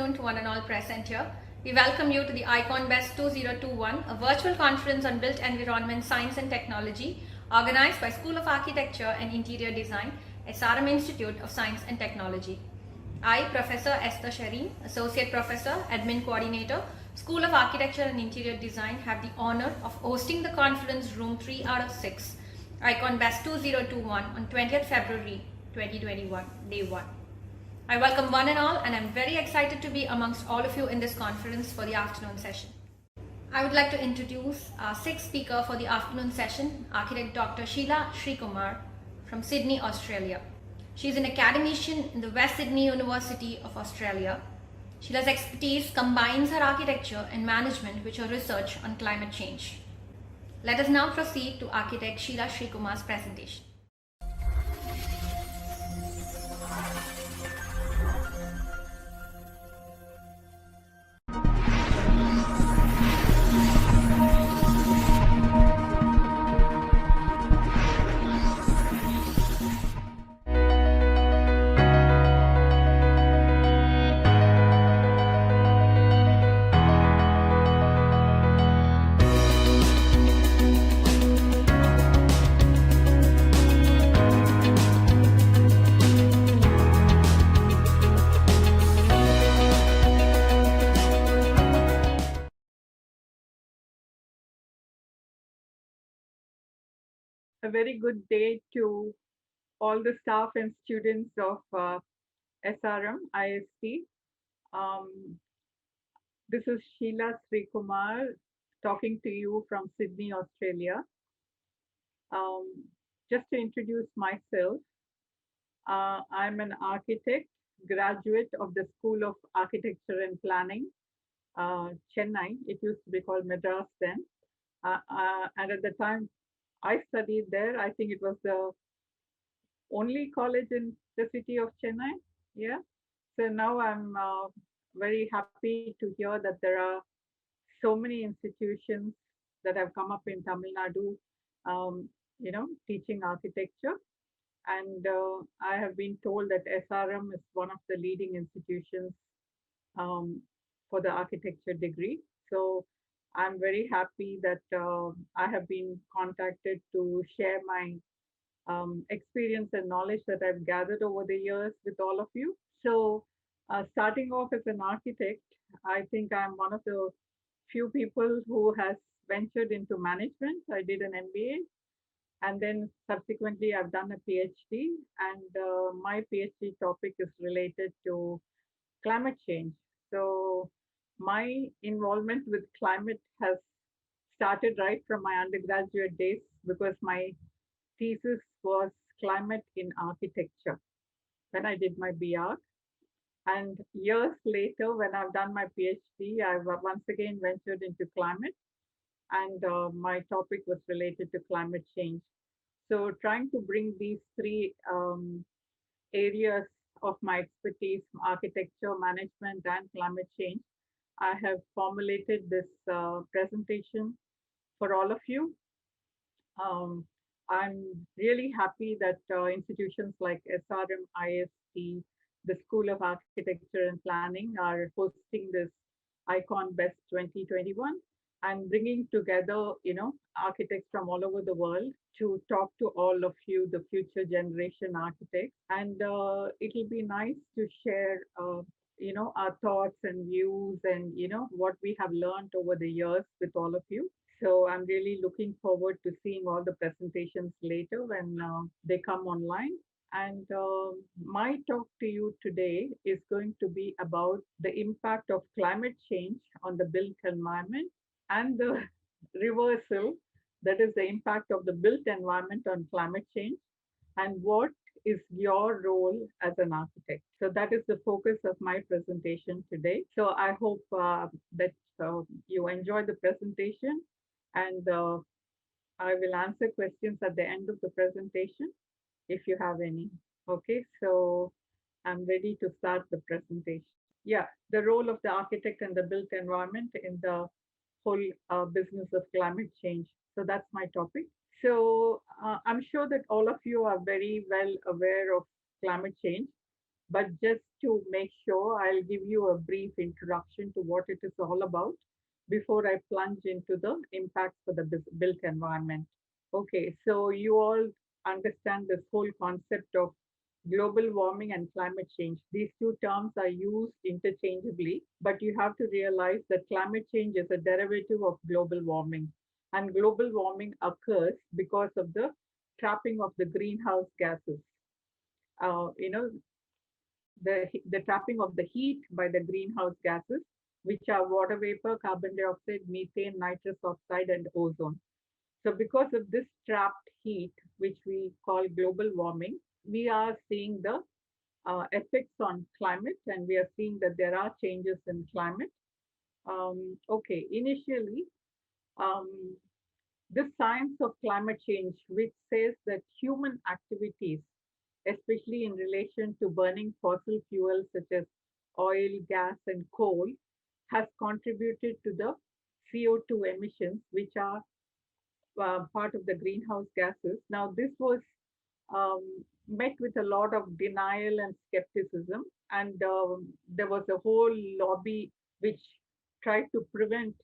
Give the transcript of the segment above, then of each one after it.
afternoon to one and all present here. We welcome you to the Icon Best 2021, a virtual conference on built environment science and technology organized by School of Architecture and Interior Design, SRM Institute of Science and Technology. I, Professor Esther Shereen, Associate Professor, Admin Coordinator, School of Architecture and Interior Design, have the honor of hosting the conference room 3 out of 6, Icon Best 2021 on 20th February 2021, Day 1. I welcome one and all, and I'm very excited to be amongst all of you in this conference for the afternoon session. I would like to introduce our sixth speaker for the afternoon session, Architect Dr. Sheela Srikumar from Sydney, Australia. She is an academician in the West Sydney University of Australia. Sheela's expertise combines her architecture and management with her research on climate change. Let us now proceed to Architect Sheela Srikumar's presentation. A very good day to all the staff and students of SRMIST. This is Sheela Srikumar talking to you from Sydney, Australia. Just to introduce myself, I'm an architect, graduate of the School of Architecture and Planning, Chennai. It used to be called Madras then. And at the time I studied there, I think it was the only college in the city of Chennai. Yeah. So now I'm very happy to hear that there are so many institutions that have come up in Tamil Nadu, teaching architecture. And I have been told that SRM is one of the leading institutions for the architecture degree. So I'm very happy that I have been contacted to share my experience and knowledge that I've gathered over the years with all of you. So starting off as an architect, I think I'm one of the few people who has ventured into management. I did an MBA, and then subsequently I've done a PhD, and my PhD topic is related to climate change. So my involvement with climate has started right from my undergraduate days, because my thesis was climate in architecture when I did my BR. And years later, when I've done my PhD, I've once again ventured into climate, and my topic was related to climate change. So trying to bring these three areas of my expertise, architecture, management, and climate change, I have formulated this presentation for all of you. I'm really happy that institutions like SRMIST, the School of Architecture and Planning, are hosting this Icon Best 2021 and bringing together, architects from all over the world to talk to all of you, the future generation architects. And it'll be nice to share, our thoughts and views and, what we have learned over the years with all of you. So I'm really looking forward to seeing all the presentations later when they come online. And my talk to you today is going to be about the impact of climate change on the built environment, and the reversal, that is the impact of the built environment on climate change, and what is your role as an architect. So that is the focus of my presentation today. So I hope that you enjoy the presentation, and I will answer questions at the end of the presentation if you have any. Okay, so I'm ready to start the presentation. Yeah, the role of the architect and the built environment in the whole business of climate change. So that's my topic. So I'm sure that all of you are very well aware of climate change, But just to make sure, I'll give you a brief introduction to what it is all about before I plunge into the impacts for the built environment. Okay, so you all understand this whole concept of global warming and climate change. These two terms are used interchangeably, but you have to realize that climate change is a derivative of global warming. And global warming occurs because of the trapping of the greenhouse gases. You know, the trapping of the heat by the greenhouse gases, which are water vapor, carbon dioxide, methane, nitrous oxide, and ozone. So, because of this trapped heat, which we call global warming, we are seeing the effects on climate, and we are seeing that there are changes in climate. Okay, initially, um, the science of climate change, which says that human activities, especially in relation to burning fossil fuels such as oil, gas, and coal, has contributed to the CO2 emissions, which are part of the greenhouse gases. Now, this was met with a lot of denial and skepticism, and there was a whole lobby which tried to prevent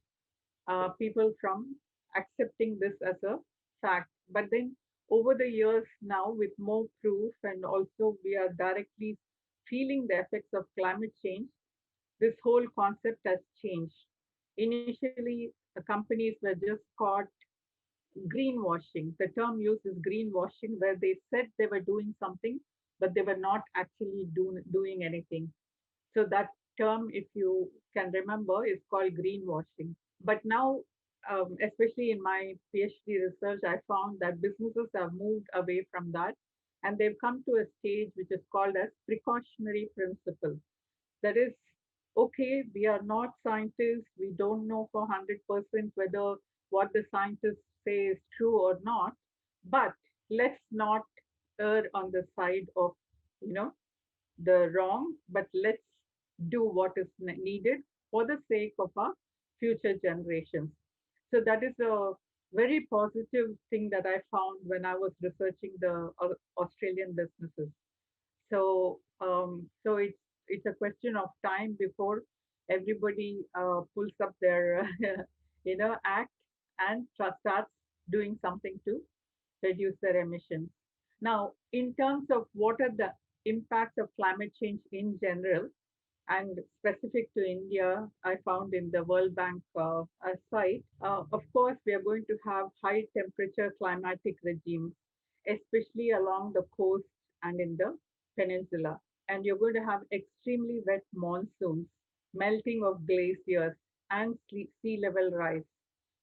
people from accepting this as a fact. But then over the years now, with more proof, and also we are directly feeling the effects of climate change, this whole concept has changed. Initially, the companies were just caught greenwashing. The term used is greenwashing, where they said they were doing something, but they were not actually doing anything. So that term, if you can remember, is called greenwashing. But now, especially in my PhD research, I found that businesses have moved away from that, and they've come to a stage which is called as precautionary principle. That is, okay, we are not scientists, we don't know for 100% whether what the scientists say is true or not, but let's not err on the side of, you know, the wrong, but let's do what is needed for the sake of our future generations. So that is a very positive thing that I found when I was researching the Australian businesses. So it's a question of time before everybody pulls up their act and starts doing something to reduce their emissions. Now, in terms of what are the impacts of climate change in general and specific to India, I found in the World Bank site, of course, we are going to have high temperature climatic regimes, especially along the coast and in the peninsula. And you're going to have extremely wet monsoons, melting of glaciers, and sea level rise.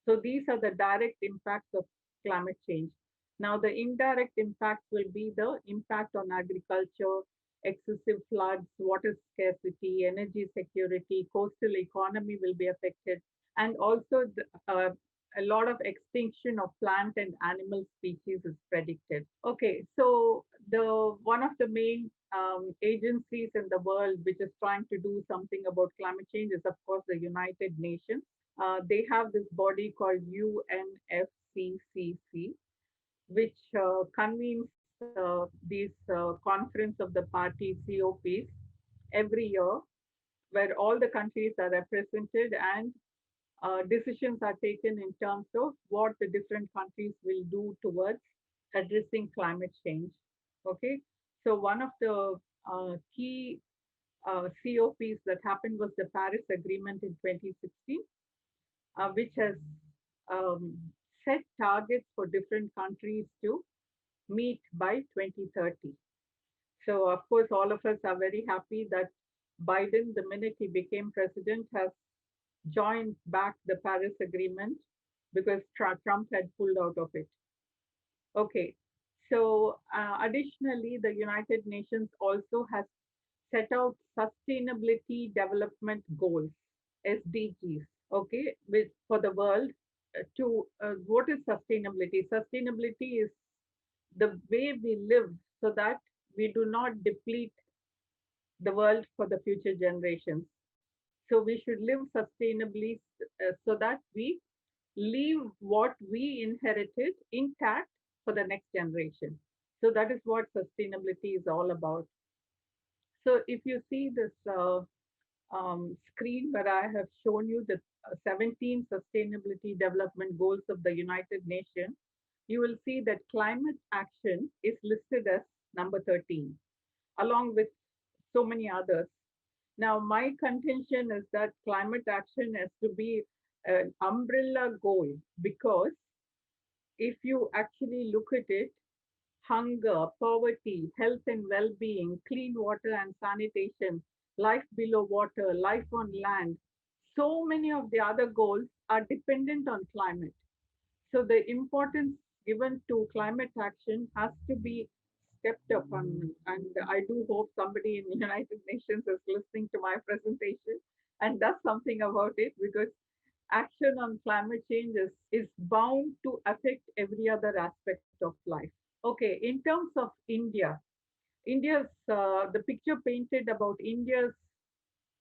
So these are the direct impacts of climate change. Now, the indirect impacts will be the impact on agriculture, excessive floods, water scarcity, energy security, coastal economy will be affected, and also a lot of extinction of plant and animal species is predicted. Okay, so the one of the main agencies in the world which is trying to do something about climate change is, of course, the United Nations. They have this body called UNFCCC, which convenes these conference of the party COPs every year, where all the countries are represented and decisions are taken in terms of what the different countries will do towards addressing climate change. Okay, so one of the key COPs that happened was the Paris Agreement in 2016, which has um, set targets for different countries to meet by 2030. So, of course, all of us are very happy that Biden, the minute he became president, has joined back the Paris Agreement because Trump had pulled out of it. Okay, so additionally, the United Nations also has set out sustainability development goals, SDGs, okay, with for the world to what is sustainability? Sustainability is the way we live so that we do not deplete the world for the future generations. So we should live sustainably so that we leave what we inherited intact for the next generation. So that is what sustainability is all about. So if you see this screen where I have shown you the 17 Sustainability Development Goals of the United Nations, you will see that climate action is listed as number 13, along with so many others. Now, my contention is that climate action has to be an umbrella goal because if you actually look at it, hunger, poverty, health and well being, clean water and sanitation, life below water, life on land, so many of the other goals are dependent on climate. So the importance given to climate action has to be stepped up on, and I do hope somebody in the United Nations is listening to my presentation and does something about it because action on climate change is bound to affect every other aspect of life. Okay, in terms of India, India's the picture painted about India's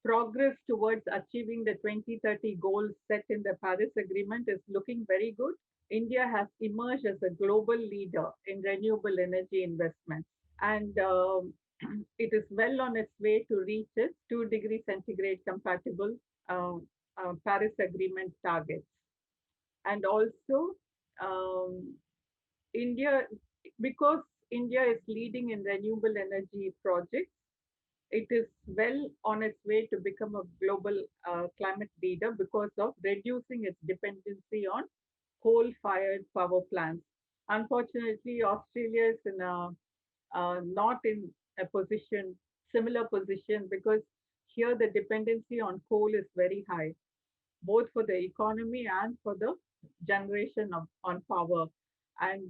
progress towards achieving the 2030 goals set in the Paris Agreement is looking very good. India has emerged as a global leader in renewable energy investments, and it is well on its way to reach its 2-degree centigrade compatible uh, Paris Agreement targets. And also, um, India, because India is leading in renewable energy projects, it is well on its way to become a global climate leader because of reducing its dependency on coal-fired power plants. Unfortunately, Australia is in a not in a position similar position because here the dependency on coal is very high, both for the economy and for the generation of on power. And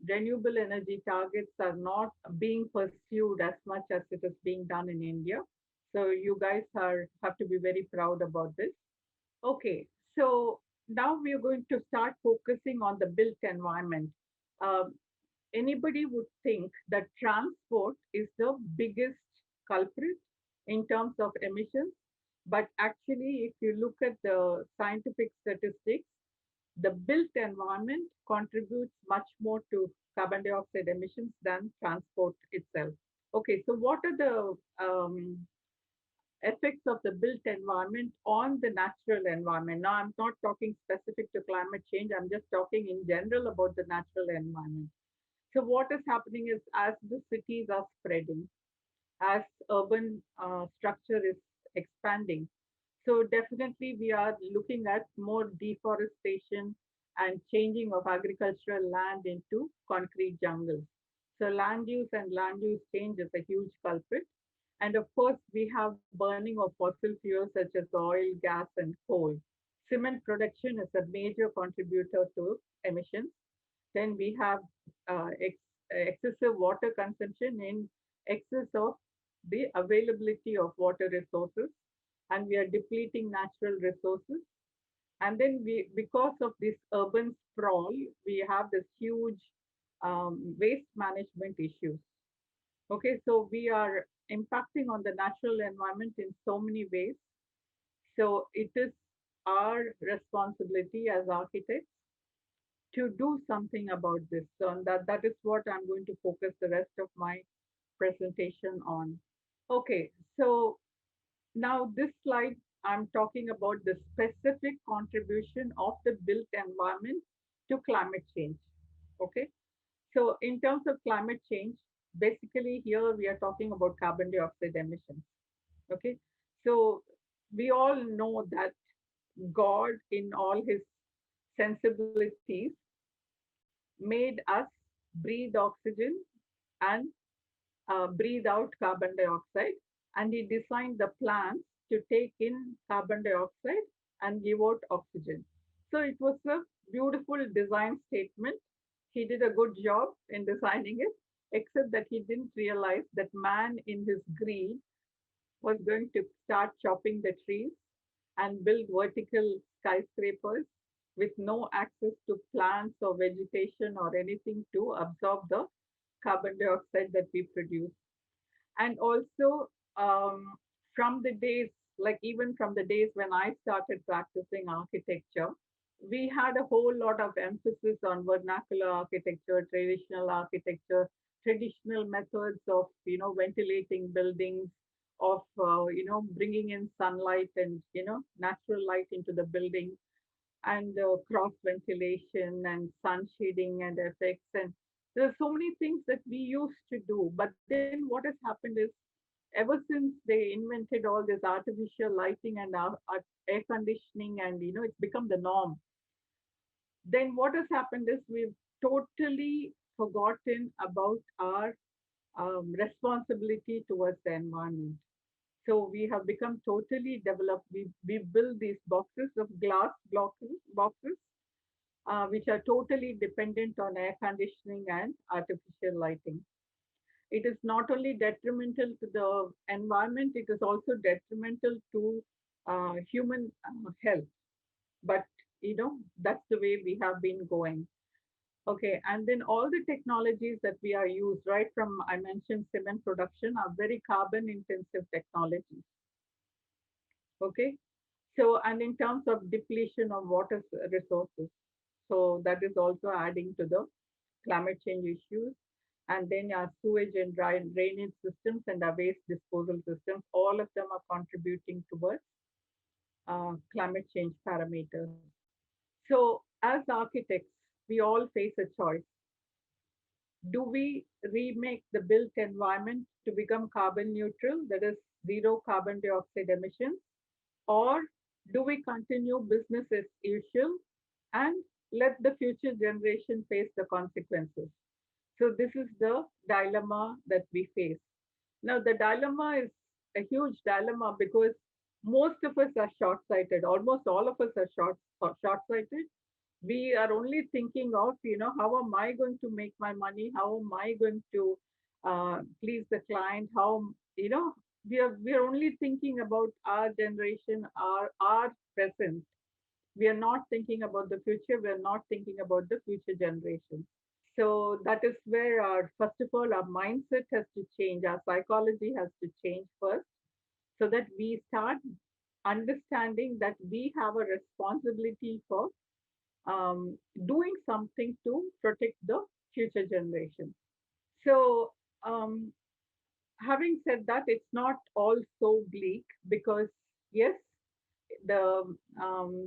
renewable energy targets are not being pursued as much as it is being done in India. So you guys are have to be very proud about this. Okay, so now we are going to start focusing on the built environment. Um, Anybody would think that transport is the biggest culprit in terms of emissions. But actually, if you look at the scientific statistics, the built environment contributes much more to carbon dioxide emissions than transport itself. Okay, so what are the effects of the built environment on the natural environment? Now, I'm not talking specific to climate change, I'm just talking in general about the natural environment. So what is happening is as the cities are spreading, as urban structure is expanding, so definitely we are looking at more deforestation and changing of agricultural land into concrete jungles. So land use and land use change is a huge culprit. And of course, we have burning of fossil fuels such as oil, gas, and coal. Cement production is a major contributor to emissions. Then we have excessive water consumption in excess of the availability of water resources, and we are depleting natural resources. And then because of this urban sprawl, we have this huge waste management issues. Okay, so we are impacting on the natural environment in so many ways. So it is our responsibility as architects to do something about this. So that is what I'm going to focus the rest of my presentation on. Okay, so now this slide, I'm talking about the specific contribution of the built environment to climate change. Okay, so in terms of climate change, basically here we are talking about carbon dioxide emissions. Okay, so we all know that God, in all his sensibilities, made us breathe oxygen and breathe out carbon dioxide, and he designed the plants to take in carbon dioxide and give out oxygen. So it was a beautiful design statement. He did a good job in designing it, except that he didn't realize that man, in his greed, was going to start chopping the trees and build vertical skyscrapers with no access to plants or vegetation or anything to absorb the carbon dioxide that we produce. And also, from the days, like even from the days when I started practicing architecture, we had a whole lot of emphasis on vernacular architecture, traditional architecture, traditional methods of, ventilating buildings, of, bringing in sunlight and, natural light into the building, and cross ventilation and sun shading and effects. And there are so many things that we used to do. But then what has happened is, ever since they invented all this artificial lighting and air conditioning, and it's become the norm, then what has happened is we've totally forgotten about our responsibility towards the environment. So we have become totally developed. We build these boxes of glass boxes, which are totally dependent on air conditioning and artificial lighting. It is not only detrimental to the environment, it is also detrimental to human health. But that's the way we have been going. Okay, and then all the technologies that we are used, right from I mentioned cement production, are very carbon intensive technologies. Okay, so and in terms of depletion of water resources, so that is also adding to the climate change issues. And then our sewage and drainage systems and our waste disposal systems, all of them are contributing towards climate change parameters. So, as architects, we all face a choice. Do we remake the built environment to become carbon neutral, that is, zero carbon dioxide emissions, or do we continue business as usual and let the future generation face the consequences? So, this is the dilemma that we face. Now, the dilemma is a huge dilemma because most of us are short sighted. Almost all of us are short sighted. We are only thinking of, how am I going to make my money? How am I going to please the client? How, we are only thinking about our generation, our present. We are not thinking about the future. We are not thinking about the future generation. So that is where first of all, our mindset has to change. Our psychology has to change first, so that we start understanding that we have a responsibility for doing something to protect the future generation. So, having said that, it's not all so bleak, because yes, the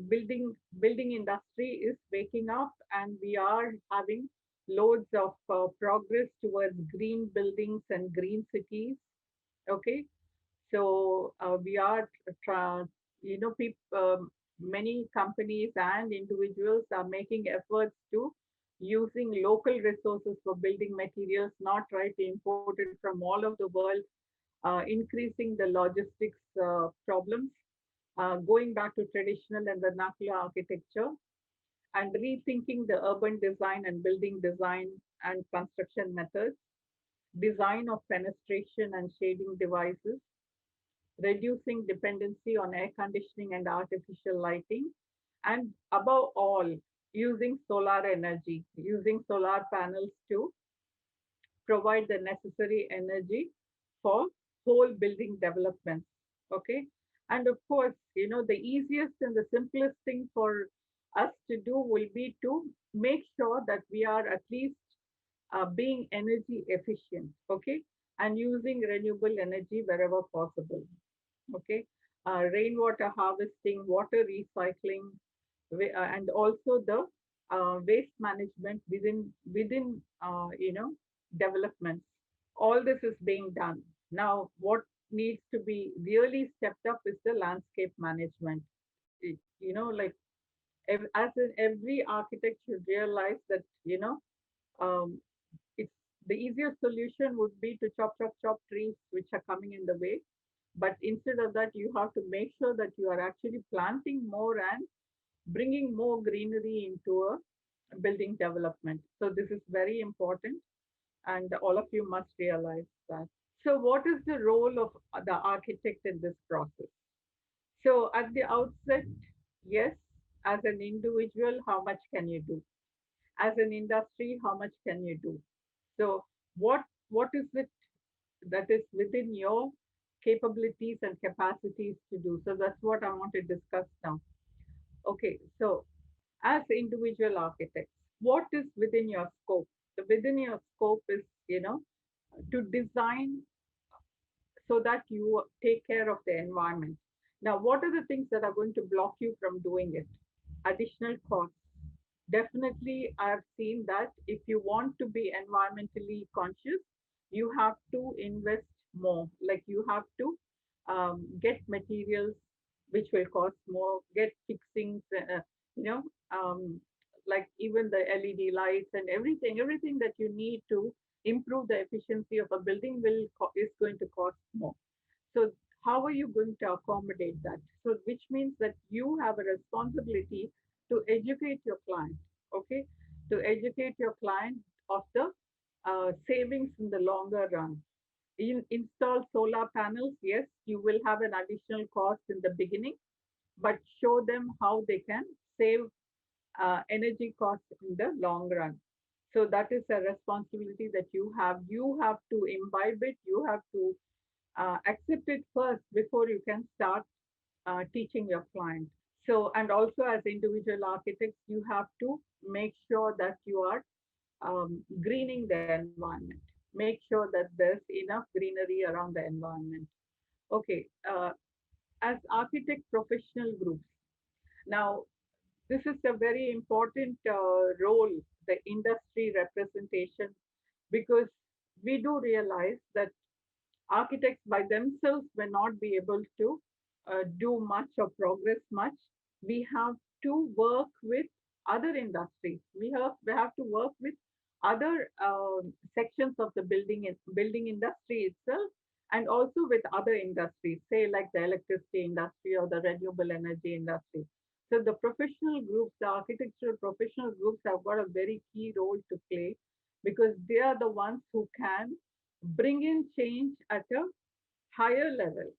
building industry is waking up, and we are having loads of progress towards green buildings and green cities. Okay, so we are many companies and individuals are making efforts to using local resources for building materials, not try to import it from all of the world, increasing the logistics problems, going back to traditional and vernacular architecture, and rethinking the urban design and building design and construction methods, design of fenestration and shading devices, reducing dependency on air conditioning and artificial lighting, and above all, using solar energy, using solar panels to provide the necessary energy for whole building development. Okay. And of course, the easiest and the simplest thing for us to do will be to make sure that we are at least being energy efficient. Okay. And using renewable energy wherever possible. Okay. Rainwater harvesting, water recycling, and also the waste management within developments. All this is being done. Now, what needs to be really stepped up is the landscape management. Like every architect should realize that, um, it's the easiest solution would be to chop trees which are coming in the way. But instead of that, you have to make sure that you are actually planting more and bringing more greenery into a building development. So this is very important, and all of you must realize that. So, what is the role of the architect in this process? So, at the outset, yes, as an individual, how much can you do? As an industry, how much can you do? So, what is it that is within your capabilities and capacities to do? So, that's what I want to discuss now. Okay, so as individual architects, what is within your scope? within your scope is, to design so that you take care of the environment. Now, what are the things that are going to block you from doing it? Additional costs. Definitely, I've seen that if you want to be environmentally conscious, you have to invest more. Like you have to get materials which will cost more, get fixings, you know, um, like even the LED lights and everything that you need to improve the efficiency of a building is going to cost more. So how are you going to accommodate that? So which means that you have a responsibility to educate your client, okay? To educate your client of the savings in the longer run. Install solar panels, yes, you will have an additional cost in the beginning, but show them how they can save energy costs in the long run. So that is a responsibility that you have. You have to imbibe it. You have to accept it first before you can start teaching your client. So, and also as individual architects, you have to make sure that you are greening the environment. Make sure that there's enough greenery around the environment. Okay, as architect professional groups. Now, this is a very important role, the industry representation, because we do realize that architects by themselves may not be able to do much or progress much. We have to work with other industries. We have to work with other sections of the building industry itself, and also with other industries, say like the electricity industry or the renewable energy industry. So the professional groups, the architectural professional groups have got a very key role to play because they are the ones who can bring in change at a higher level,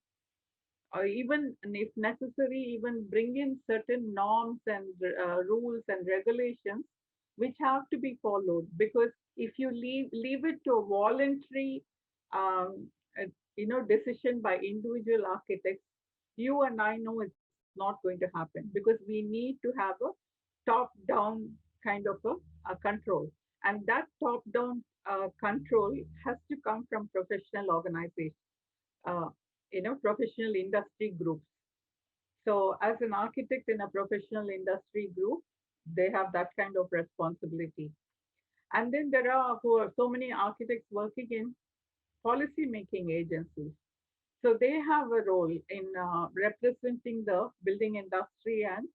or even if necessary, even bring in certain norms and rules and regulations which have to be followed. Because if you leave it to a voluntary um, decision by individual architects, you and I know it's not going to happen, because we need to have a top down kind of a control, and that top down control has to come from professional organizations, uh, professional industry groups. So, as an architect in a professional industry group, they have that kind of responsibility. And then there are so many architects working in policy making agencies. So they have a role in representing the building industry and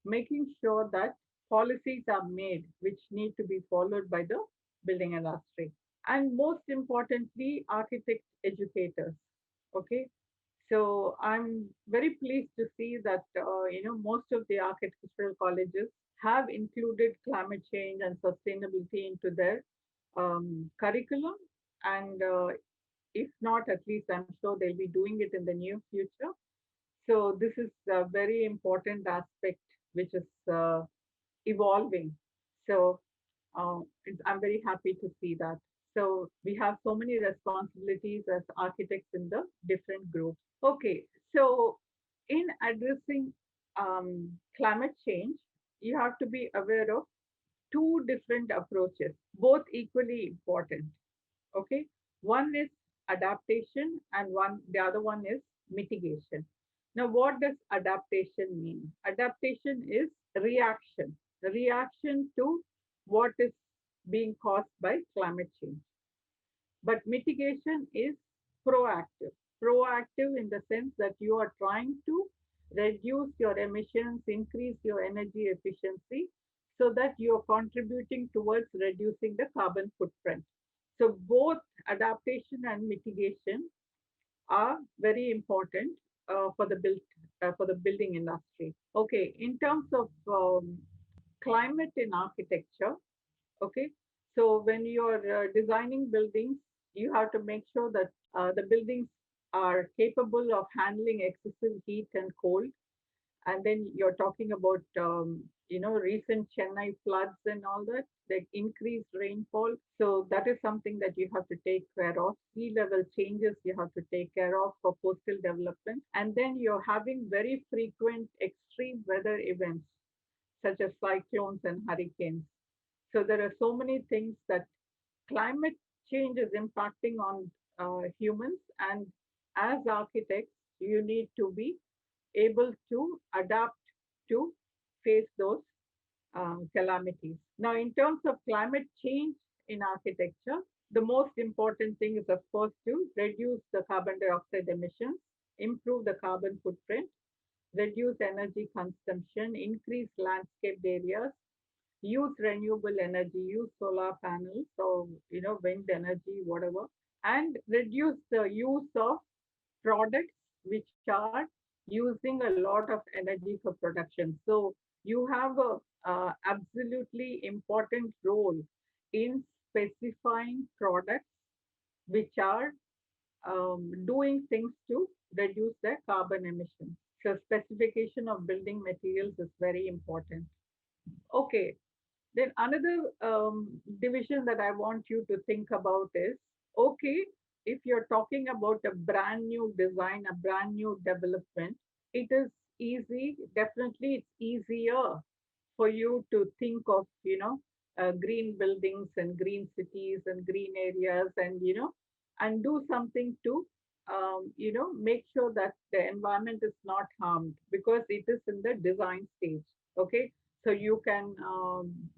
making sure that policies are made which need to be followed by the building industry. And most importantly, architect educators. Okay, so I'm very pleased to see that most of the architectural colleges have included climate change and sustainability into their curriculum, and if not, at least I'm sure they'll be doing it in the near future. So this is a very important aspect which is evolving. So I'm very happy to see that. So we have so many responsibilities as architects in the different groups. Okay, so in addressing climate change, you have to be aware of two different approaches, both equally important. Okay, one is adaptation, and the other one is mitigation. Now, what does adaptation mean? Adaptation is reaction, the reaction to what is being caused by climate change. But mitigation is proactive. Proactive in the sense that you are trying to reduce your emissions, increase your energy efficiency, so that you are contributing towards reducing the carbon footprint. So both adaptation and mitigation are very important for the building industry. Okay, in terms of climate in architecture, okay, so when you're designing buildings, you have to make sure that the buildings are capable of handling excessive heat and cold. And then you're talking about recent Chennai floods and all that, like increased rainfall. So that is something that you have to take care of. Sea level changes you have to take care of for coastal development. And then you're having very frequent extreme weather events such as cyclones and hurricanes. So there are so many things that climate change is impacting on humans, and as architects, you need to be able to adapt to face those calamities. Now, in terms of climate change in architecture, the most important thing is, of course, to reduce the carbon dioxide emissions, improve the carbon footprint, reduce energy consumption, increase landscaped areas, use renewable energy, use solar panels or wind energy, whatever, and reduce the use of products which are using a lot of energy for production. So you have a absolutely important role in specifying products which are doing things to reduce their carbon emissions. So specification of building materials is very important. Okay, then another division that I want you to think about is, okay, if you're talking about a brand new design, a brand new development, it is easy, definitely it's easier for you to think of, green buildings and green cities and green areas, and, and do something to, make sure that the environment is not harmed because it is in the design stage. Okay. So you can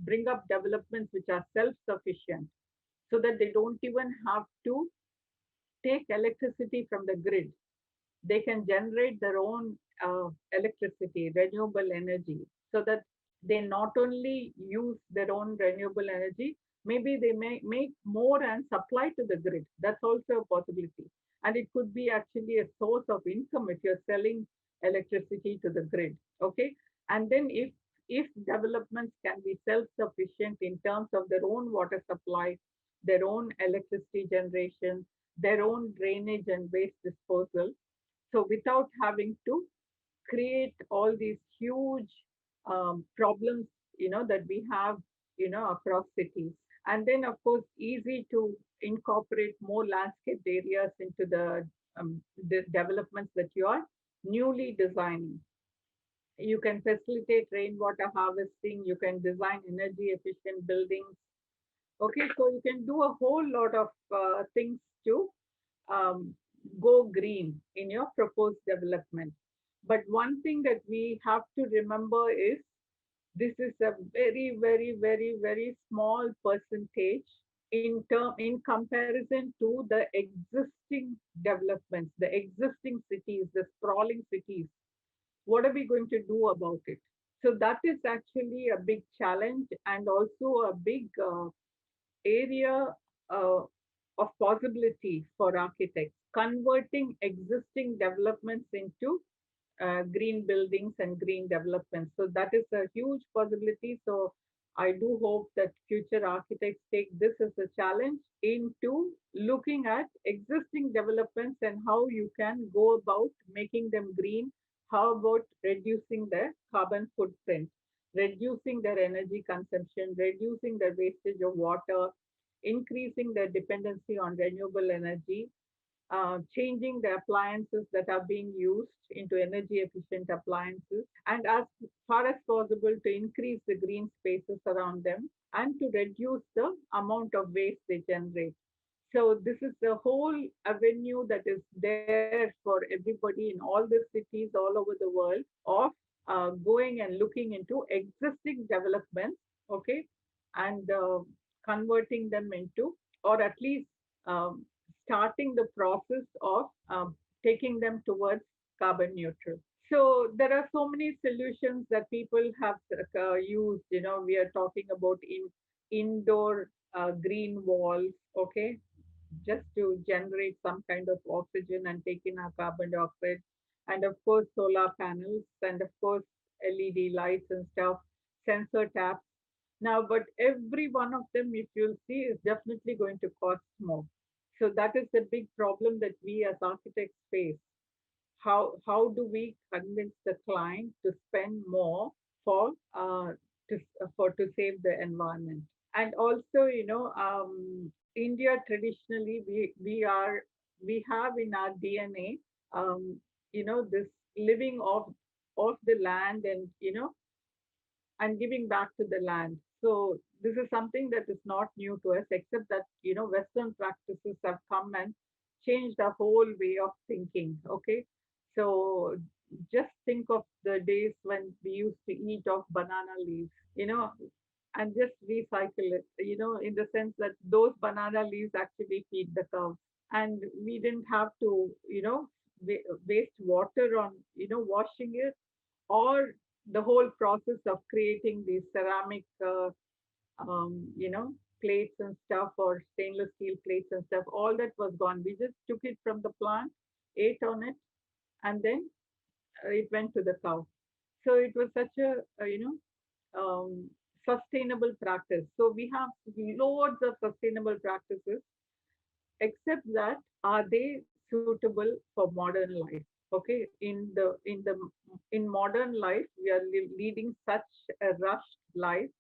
bring up developments which are self-sufficient so that they don't even have to take electricity from the grid. They can generate their own electricity, renewable energy, so that they not only use their own renewable energy, maybe they may make more and supply to the grid. That's also a possibility. And it could be actually a source of income if you're selling electricity to the grid. Okay. And then if developments can be self-sufficient in terms of their own water supply, their own electricity generation, their own drainage and waste disposal, so without having to create all these huge problems, that we have, across cities. And then, of course, easy to incorporate more landscaped areas into the developments that you are newly designing. You can facilitate rainwater harvesting. You can design energy efficient buildings. Okay, so you can do a whole lot of things to um, go green in your proposed development. But one thing that we have to remember is this is a very, very, very, very small percentage in comparison to the existing developments, the existing cities, the sprawling cities. What are we going to do about it? So that is actually a big challenge and also a big area uh, of possibility for architects, converting existing developments into green buildings and green developments. So that is a huge possibility. So I do hope that future architects take this as a challenge into looking at existing developments and how you can go about making them green. How about reducing their carbon footprint, reducing their energy consumption, reducing the wastage of water, increasing their dependency on renewable energy, changing the appliances that are being used into energy efficient appliances, and as far as possible to increase the green spaces around them and to reduce the amount of waste they generate. So this is the whole avenue that is there for everybody in all the cities all over the world of going and looking into existing developments, okay, and converting them into, or at least um, starting the process of taking them towards carbon neutral. So there are so many solutions that people have used. We are talking about indoor green walls, okay, just to generate some kind of oxygen and take in our carbon dioxide. And of course, solar panels, and of course, LED lights and stuff, sensor taps. Now, but every one of them, if you'll see, is definitely going to cost more. So that is the big problem that we as architects face. How do we convince the client to spend more for to save the environment? And also, India traditionally we have in our DNA, this living off the land, and giving back to the land. So this is something that is not new to us, except that Western practices have come and changed our whole way of thinking. Okay, so just think of the days when we used to eat off banana leaves, and just recycle it. In the sense that those banana leaves actually feed the cows, and we didn't have to, waste water on, washing it, or the whole process of creating these ceramic, plates and stuff, or stainless steel plates and stuff. All that was gone. We just took it from the plant, ate on it, and then it went to the cow. So it was such sustainable practice. So we have loads of sustainable practices, except that are they suitable for modern life? Okay, in modern life, we are leading such a rushed life.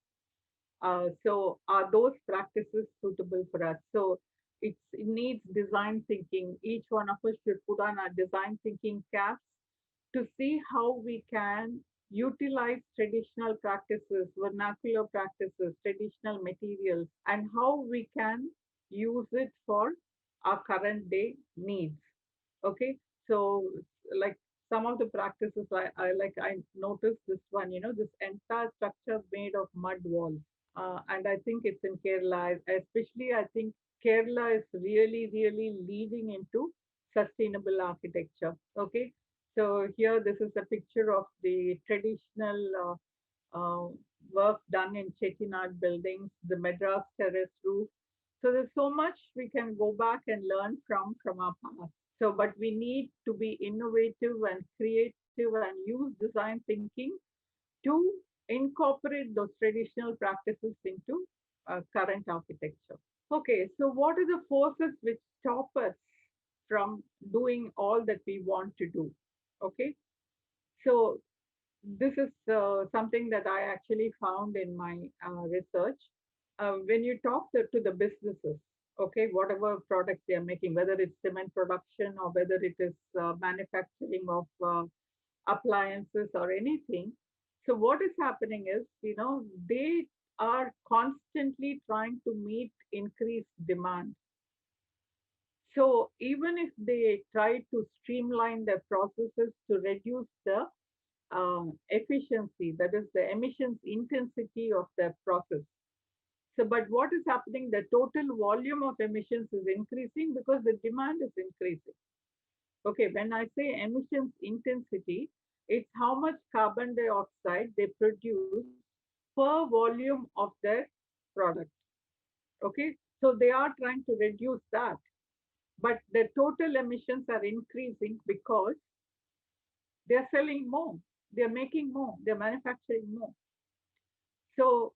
So are those practices suitable for us? So it needs design thinking. Each one of us should put on our design thinking caps to see how we can utilize traditional practices, vernacular practices, traditional materials, and how we can use it for our current day needs. Okay, so like some of the practices, I noticed this one, this entire structure made of mud walls, and I think it's in Kerala. Especially, I think Kerala is really, really leading into sustainable architecture. Okay, so here this is a picture of the traditional work done in Chettinad buildings, the Madras terrace roof. So there's so much we can go back and learn from our past. So, but we need to be innovative and creative and use design thinking to incorporate those traditional practices into current architecture. Okay, so what are the forces which stop us from doing all that we want to do? Okay, so this is something that I actually found in my research. When you talk to the businesses, okay, whatever products they are making, whether it's cement production or whether it is manufacturing of appliances or anything. So what is happening is, they are constantly trying to meet increased demand. So even if they try to streamline their processes to reduce the efficiency, that is the emissions intensity of the process. So, but what is happening? The total volume of emissions is increasing because the demand is increasing. Okay, when I say emissions intensity, it's how much carbon dioxide they produce per volume of their product. Okay, so they are trying to reduce that, but the total emissions are increasing because they're selling more, they're making more, they're manufacturing more. So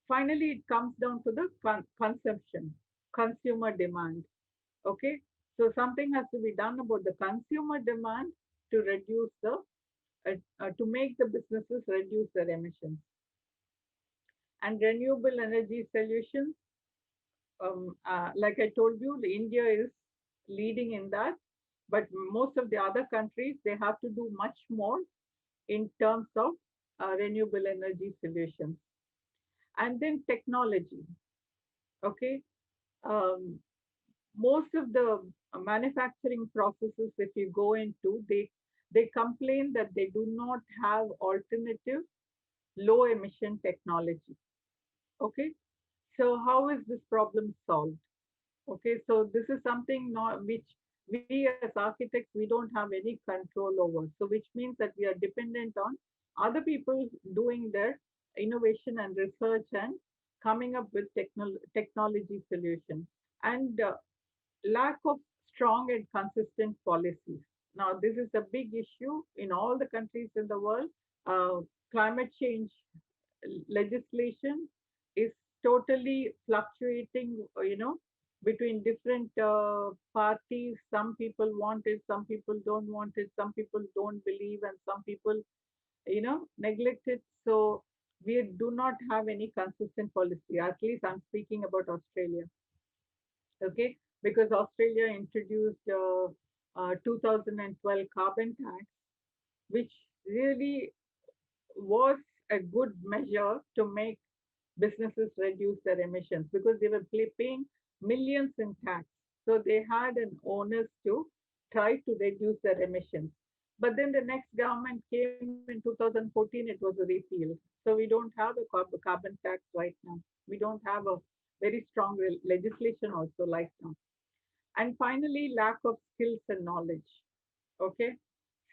finally, it comes down to the consumption, consumer demand. Okay, so something has to be done about the consumer demand to reduce to make the businesses reduce their emissions. And renewable energy solutions, like I told you, India is leading in that, but most of the other countries, they have to do much more in terms of renewable energy solutions. And then technology. Okay, um, most of the manufacturing processes that you go into, they complain that they do not have alternative low emission technology. Okay, so how is this problem solved? Okay, so this is something not, which we as architects, we don't have any control over. So which means that we are dependent on other people doing their innovation and research and coming up with technology solutions. And lack of strong and consistent policies. Now, this is a big issue in all the countries in the world. Climate change legislation is totally fluctuating, between different parties. Some people want it, some people don't want it, some people don't believe, and some people, neglect it. So we do not have any consistent policy. At least I'm speaking about Australia. Okay, because Australia introduced 2012 carbon tax, which really was a good measure to make businesses reduce their emissions because they were paying millions in tax. So they had an onus to try to reduce their emissions. But then the next government came in 2014, it was a repeal. So we don't have a carbon tax right now. We don't have a very strong legislation also like now. And finally, lack of skills and knowledge. Okay.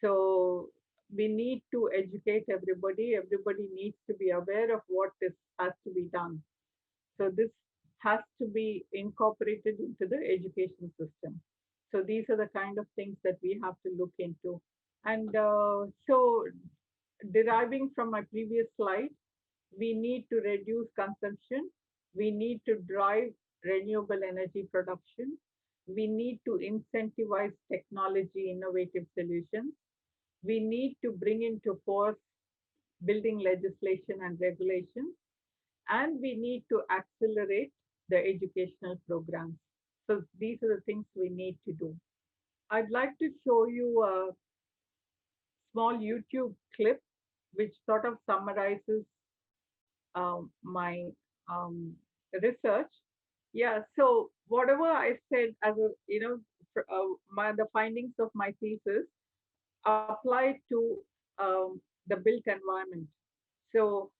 So we need to educate everybody. Everybody needs to be aware of what this has to be done. So this has to be incorporated into the education system. So these are the kind of things that we have to look into. And so deriving from my previous slide, we need to reduce consumption. We need to drive renewable energy production. We need to incentivize technology innovative solutions. We need to bring into force building legislation and regulation. And we need to accelerate the educational programs. So these are the things we need to do. I'd like to show you a small YouTube clip which sort of summarizes my research. Yeah, so whatever I said as a, the findings of my thesis apply to the built environment. So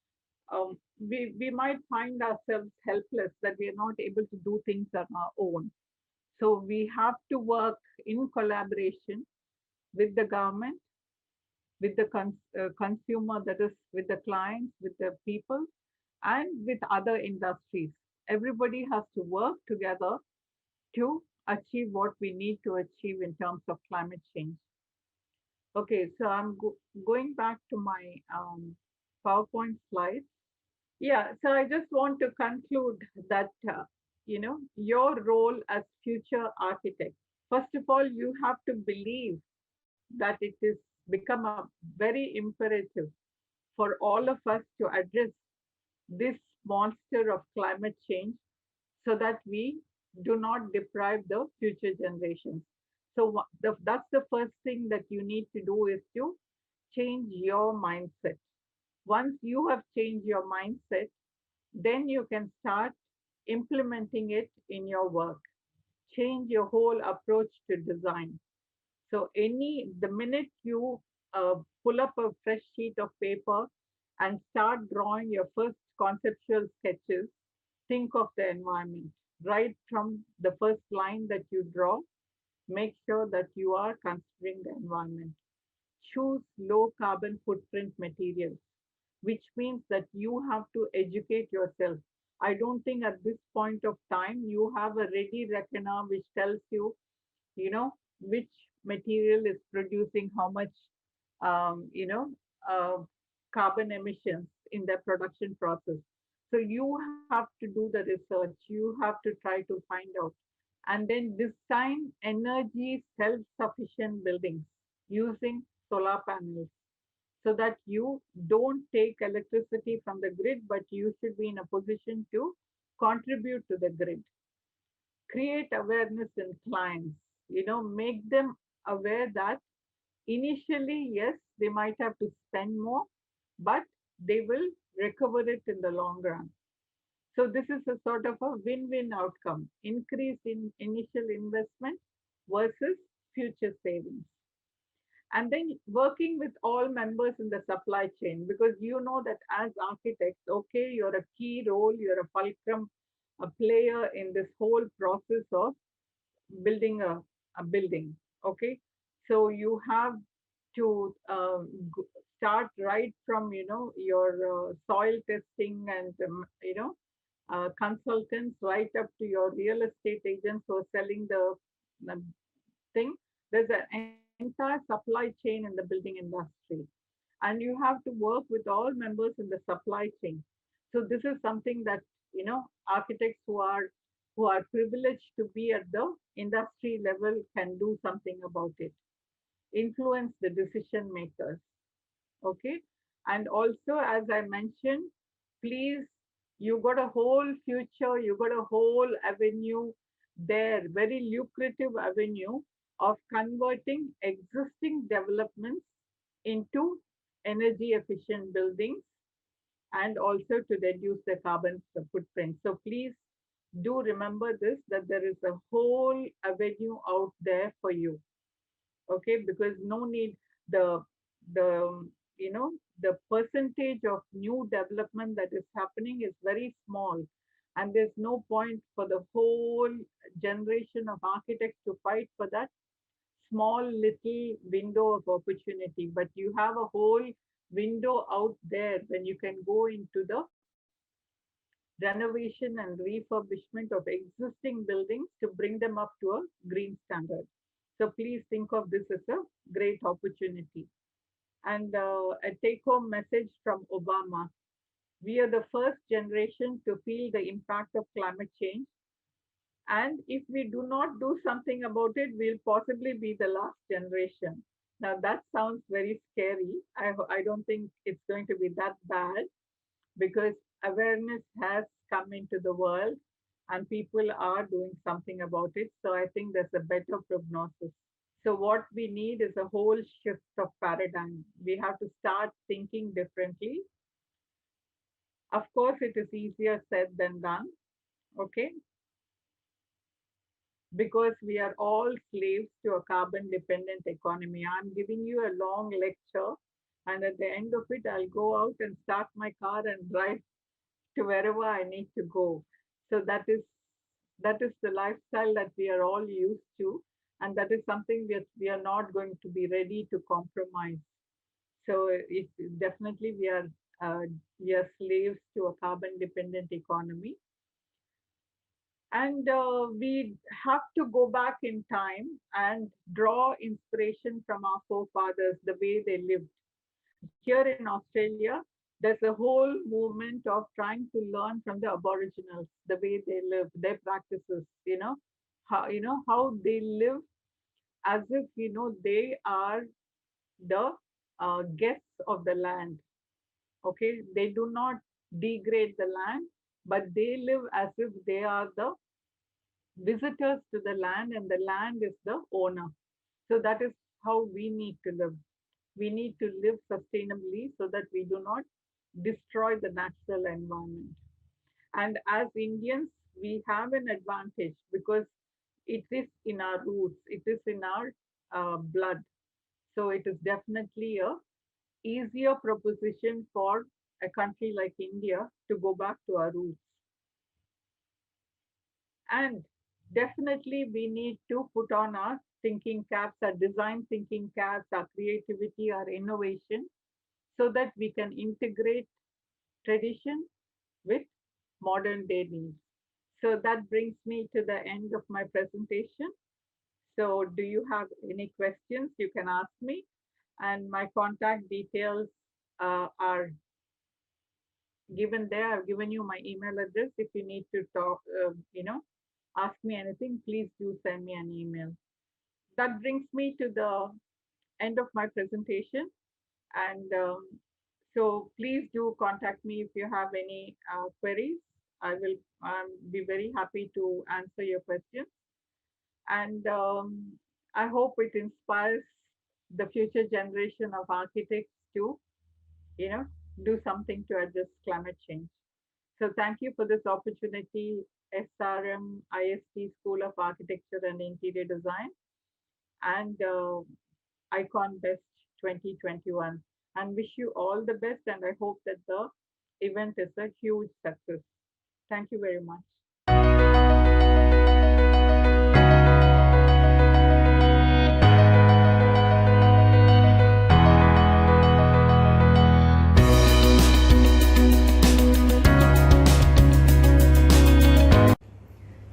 we might find ourselves helpless that we are not able to do things on our own. So we have to work in collaboration with the government, with the consumer, that is, with the clients, with the people, and with other industries. Everybody has to work together to achieve what we need to achieve in terms of climate change. Okay, so I'm going back to my PowerPoint slide. Yeah, so I just want to conclude that, your role as future architect. First of all, you have to believe that it is become a very imperative for all of us to address this monster of climate change so that we do not deprive the future generations. So that's the first thing that you need to do is to change your mindset. Once you have changed your mindset, then you can start implementing it in your work. Change your whole approach to design. So the minute you pull up a fresh sheet of paper and start drawing your first conceptual sketches, think of the environment. Right from the first line that you draw, make sure that you are considering the environment. Choose low carbon footprint materials, which means that you have to educate yourself. I don't think at this point of time you have a ready reckoner which tells you, which material is producing how much, um, you know, uh, carbon emissions in the production process. So you have to do the research. You have to try to find out, and then design energy self-sufficient buildings using solar panels so that you don't take electricity from the grid, but you should be in a position to contribute to the grid. Create awareness in clients, make them aware that initially, yes, they might have to spend more, but they will recover it in the long run. So this is a sort of a win-win outcome, increase in initial investment versus future savings. And then working with all members in the supply chain, because you know that as architects, okay, you're a key role, you're a fulcrum, a player in this whole process of building a building. Okay, so you have to start right from your soil testing and consultants right up to your real estate agents who are selling the thing. There's an entire supply chain in the building industry, and you have to work with all members in the supply chain. So this is something that architects who are privileged to be at the industry level can do something about it. Influence the decision makers. Okay, and also as I mentioned, please, you got a whole future, you got a whole avenue there, very lucrative avenue of converting existing developments into energy efficient buildings and also to reduce the carbon footprint. So please do remember this, that there is a whole avenue out there for you. Okay, because no need, the you know the percentage of new development that is happening is very small, and there's no point for the whole generation of architects to fight for that small little window of opportunity. But you have a whole window out there when you can go into the renovation and refurbishment of existing buildings to bring them up to a green standard. So please think of this as a great opportunity. And a take home message from Obama: we are the first generation to feel the impact of climate change. And if we do not do something about it, we'll possibly be the last generation. Now, that sounds very scary. I don't think it's going to be that bad, because awareness has come into the world and people are doing something about it. So I think there's a better prognosis. So what we need is a whole shift of paradigm. We have to start thinking differently. Of course, it is easier said than done. Okay, because we are all slaves to a carbon dependent economy. I'm giving you a long lecture, and at the end of it, I'll go out and start my car and drive to wherever I need to go. So that is the lifestyle that we are all used to, and that is something that we are not going to be ready to compromise. So it definitely we are slaves to a carbon dependent economy, and we have to go back in time and draw inspiration from our forefathers, the way they lived. Here in Australia, there's a whole movement of trying to learn from the Aboriginals, the way they live, their practices, how they live, as if they are the guests of the land. Okay, they do not degrade the land, but they live as if they are the visitors to the land and the land is the owner. So that is how we need to live. We need to live sustainably so that we do not destroy the natural environment. And as Indians, we have an advantage because it is in our roots, it is in our blood. So it is definitely a easier proposition for a country like India to go back to our roots. And definitely we need to put on our thinking caps, our design thinking caps, our creativity, our innovation, so that we can integrate tradition with modern day needs. So that brings me to the end of my presentation. So do you have any questions? You can ask me. And my contact details are given there. I've given you my email address. If you need to talk, ask me anything, please do send me an email. That brings me to the end of my presentation. And so please do contact me if you have any queries. I will be very happy to answer your questions. And I hope it inspires the future generation of architects to, do something to address climate change. So thank you for this opportunity, SRMIST School of Architecture and Interior Design, and Icon Best 2021. And wish you all the best, and I hope that the event is a huge success. Thank you very much.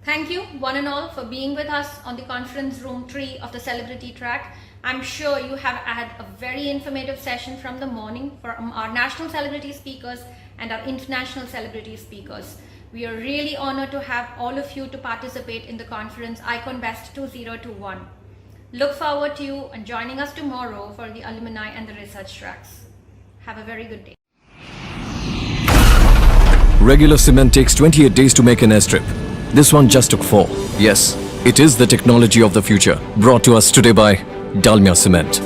Thank you, one and all, for being with us on the conference room 3 of the Celebrity Track. I'm sure you have had a very informative session from the morning from our national celebrity speakers and our international celebrity speakers. We are really honored to have all of you to participate in the conference Icon Best 2021. Look forward to you and joining us tomorrow for the alumni and the research tracks. Have a very good day. Regular cement takes 28 days to make an airstrip. This one just took 4. Yes, it is the technology of the future, brought to us today by Dalmia Cement.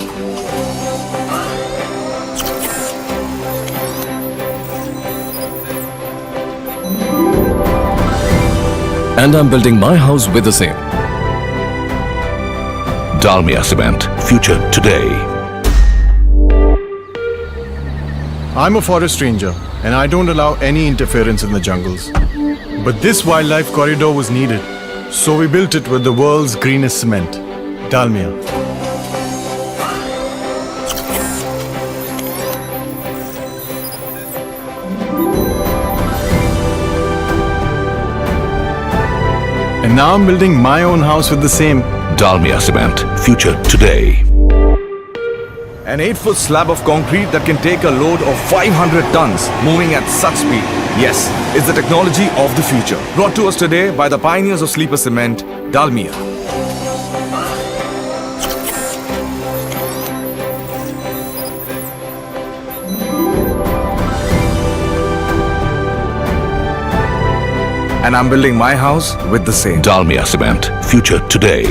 And I'm building my house with the same. Dalmia Cement. Future today. I'm a forest ranger and I don't allow any interference in the jungles. But this wildlife corridor was needed, so we built it with the world's greenest cement, Dalmia. And now I'm building my own house with the same. Dalmia Cement. Future today. An 8-foot slab of concrete that can take a load of 500 tons, moving at such speed. Yes, it's the technology of the future. Brought to us today by the pioneers of sleeper cement, Dalmia. And I'm building my house with the same. Dalmia Cement. Future today.